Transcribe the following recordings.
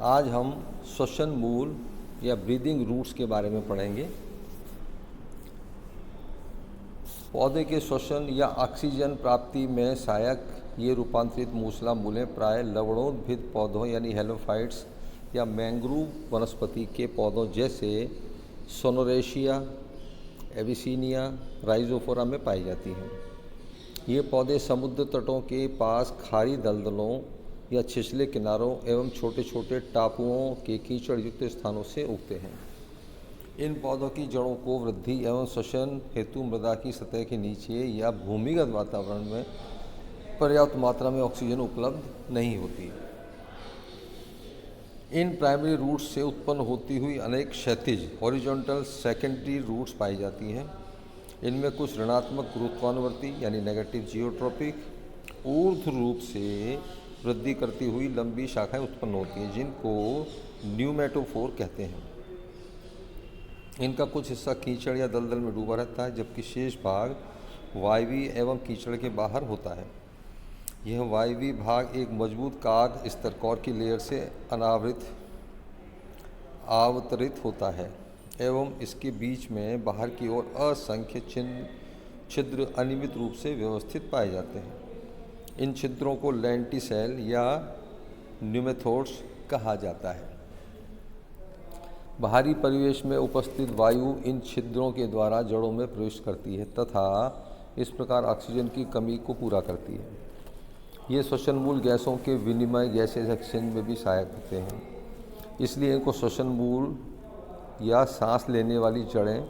आज हम श्वसन मूल या ब्रीदिंग रूट्स के बारे में पढ़ेंगे। पौधे के श्वसन या ऑक्सीजन प्राप्ति में सहायक ये रूपांतरित मूसला मूलें प्राय लवणोद्भिद पौधों यानी हेलोफाइट्स या मैंग्रोव वनस्पति के पौधों जैसे सोनोरेशिया, एविसिनिया, राइजोफोरा में पाई जाती हैं। ये पौधे समुद्र तटों के पास खारी दलदलों या छिछले किनारों एवं छोटे छोटे टापुओं के कीचड़ युक्त स्थानों से उगते हैं। इन पौधों की जड़ों को वृद्धि एवं श्वसन हेतु मृदा की सतह के नीचे या भूमिगत वातावरण में पर्याप्त मात्रा में ऑक्सीजन उपलब्ध नहीं होती। इन प्राइमरी रूट्स से उत्पन्न होती हुई अनेक क्षैतिज हॉरिजॉन्टल सेकेंडरी रूट्स पाई जाती हैं। इनमें कुछ ऋणात्मक गुरुत्वानुवर्ती यानी नेगेटिव जियोट्रॉपिक ऊर्ध्व रूप से वृद्धि करती हुई लंबी शाखाएं उत्पन्न होती हैं, जिनको न्यूमेटोफोर कहते हैं। इनका कुछ हिस्सा कीचड़ या दलदल में डूबा रहता है, जबकि शेष भाग वायवीय एवं कीचड़ के बाहर होता है। यह वायवीय भाग एक मजबूत काग स्तर कोर की लेयर से आवतरित होता है एवं इसके बीच में बाहर की ओर असंख्य छिद्र अनियमित रूप से व्यवस्थित पाए जाते हैं। इन छिद्रों को लेंटिसेल या न्यूमेथोड्स कहा जाता है। बाहरी परिवेश में उपस्थित वायु इन छिद्रों के द्वारा जड़ों में प्रवेश करती है तथा इस प्रकार ऑक्सीजन की कमी को पूरा करती है। ये श्वसन मूल गैसों के विनिमय गैसेज एक्सचेंज में भी सहायक होते हैं, इसलिए इनको श्वसन मूल या सांस लेने वाली जड़ें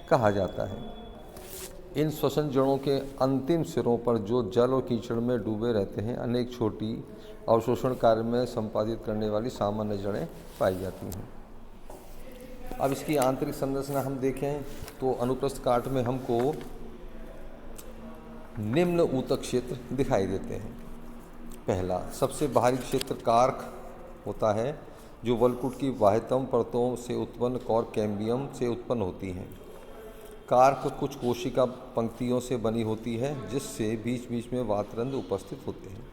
कहा जाता है। इन श्वसन जड़ों के अंतिम सिरों पर जो जल और कीचड़ में डूबे रहते हैं, अनेक छोटी अवशोषण कार्य में संपादित करने वाली सामान्य जड़ें पाई जाती हैं। अब इसकी आंतरिक संरचना हम देखें तो अनुप्रस्थ काट में हमको निम्न ऊतक क्षेत्र दिखाई देते हैं। पहला सबसे बाहरी क्षेत्र कार्क होता है, जो वलकुट की बाह्यतम परतों से उत्पन्न कोर कैम्बियम से उत्पन्न होती हैं। कार्क कुछ कोशिका पंक्तियों से बनी होती है, जिससे बीच बीच में वातरंध्र उपस्थित होते हैं।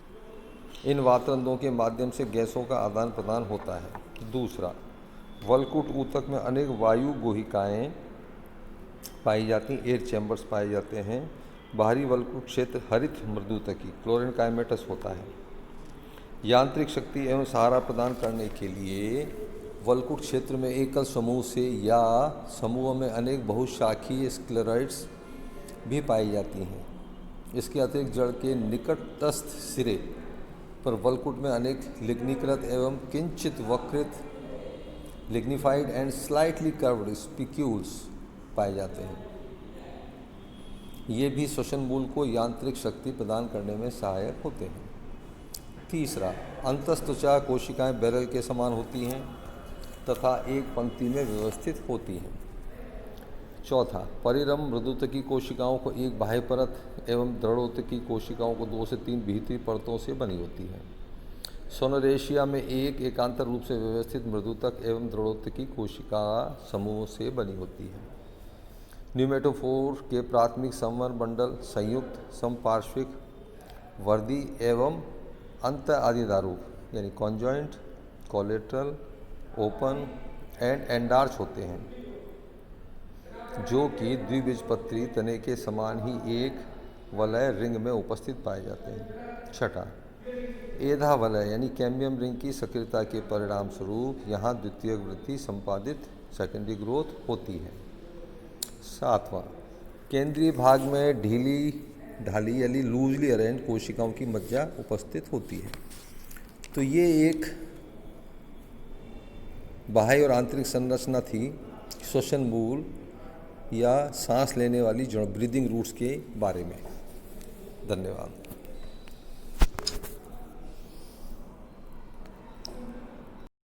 इन वातरंध्रों के माध्यम से गैसों का आदान प्रदान होता है। दूसरा, वलकुट ऊतक में अनेक वायु गुहिकाएँ पाई जाती हैं, एयर चैम्बर्स पाए जाते हैं। बाहरी वलकुट क्षेत्र हरित मृदुतकी क्लोरेनकाइमेटस होता है। यांत्रिक शक्ति एवं सहारा प्रदान करने के लिए वलकुट क्षेत्र में एकल समूह से या समूह में अनेक बहुशाखीय स्क्लेरॉइड्स भी पाई जाती हैं। इसके अतिरिक्त जड़ के निकटस्थ सिरे पर वलकुट में अनेक लिग्नीकृत एवं किंचित वक्रित lignified and slightly curved spicules पाए जाते हैं। ये भी श्वसन मूल को यांत्रिक शक्ति प्रदान करने में सहायक होते हैं। तीसरा, अंतस्त्वचा कोशिकाएं बैरल के समान होती हैं तथा एक पंक्ति में व्यवस्थित होती हैं। चौथा, परिरम मृदुतकी कोशिकाओं को एक बाह्य परत एवं दृढ़ोतकी कोशिकाओं को 2 से 3 भीतरी परतों से बनी होती है। सोनोरेशिया में एक एकांतर रूप से व्यवस्थित मृदुतक एवं दृढ़ोतकी कोशिका समूह से बनी होती है। न्यूमेटोफोर के प्राथमिक संवहन मंडल संयुक्त, समपार्श्विक, वर्दी एवं अंत आदिदारूप यानी conjoint, collateral, open and endarch होते हैं, जो कि द्विबीजपत्री तने के समान ही एक वलय रिंग में उपस्थित पाए जाते हैं। छठा, एधा वलय यानी कैम्बियम रिंग की सक्रियता के परिणाम स्वरूप यहाँ द्वितीयक वृद्धि संपादित सेकेंडरी ग्रोथ होती है। सातवां, केंद्रीय भाग में ढाली यानी लूजली अरेंज कोशिकाओं की मज्जा उपस्थित होती है। तो ये एक बाह्य और आंतरिक संरचना थी श्वसन मूल या सांस लेने वाली जड़ ब्रीदिंग रूट्स के बारे में। धन्यवाद।